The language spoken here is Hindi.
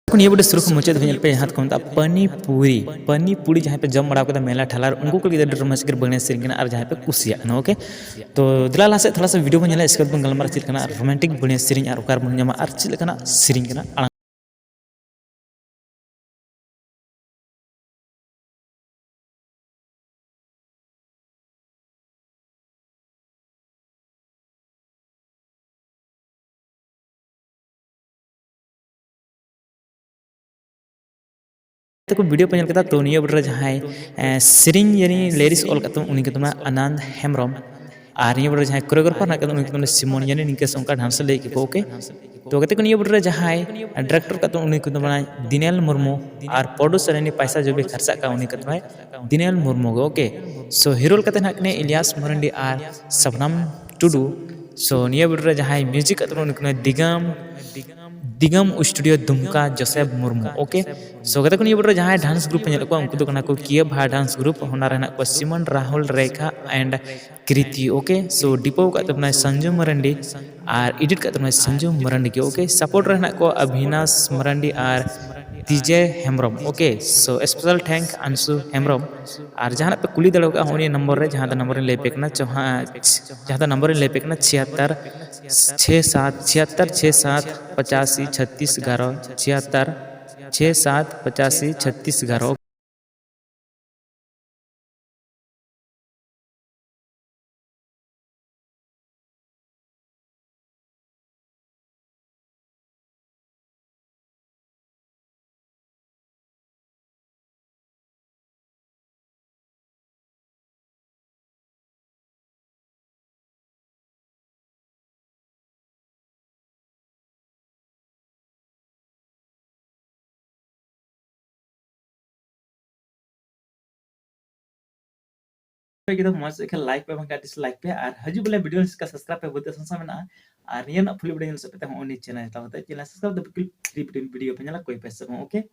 ये बड़े सुरुख मुझे धनियल पे हाथ कौन था पनी पूरी जहाँ पे जम बड़ा को मेला ठलार उनको को इधर मस कर बने सिरिंग और जहाँ पे कुसिया ना ओके तो दिला लासे थोड़ा सा वीडियो बन इसके बाद गलमार चिल करना रोमांटिक बने सिरिंग और ओकार बन जमा और चिल करना सिरिंग करना तो वीडियो पे कता तो निया बटर जहाँ सिरिंग यानी लेरिस ऑल कतम उनी के तुमना आनंद हेम्ब्रम और निया बटर जहाँ कोरियोग्राफर ना कतम उनी के तुमने सिमोन यानी निके संका डांस ले के ओके तो कहते को निया बटर जहाँ डायरेक्टर कतम उनी के तुमना दिनेल मुर्मू और प्रोड्यूसर यानी पैसा जो भी खर्चा का उनी के तुमना दिनेल मुर्मू ओके सो हीरो कते ना कने इलियास मरंडी और सबनम टुडू सो निया बटर जहाँ म्यूजिक कतम उनी के दिगम दिगम studio Dumka Joseph Murmu okay so कहते को बटर जहाँ डांस ग्रुप पे को उनको को किया भा डांस ग्रुप होना रहना को सिमन Rahul Rekha and Kriti okay so डिपो का तबना संजू मरंडी और एडिट का तबना संजू मरंडी के ओके सपोर्ट रहना को अभिनाश मरंडी और DJ Hembram okay so special thank Anshu Hembram और जहाँ पे कुली दड़ो का होनी नंबर रे जहाँ नंबर ले पेकना जहाँ नंबर ले पेकना 76 67 76 85 36 11 gitu mas ke like pe bang dislike pe ar haju bole video ka subscribe pe bote sansa mena ar niya na fully video seperti mau ni channel tahu channel subscribe the free video pe nyala koi paisa oke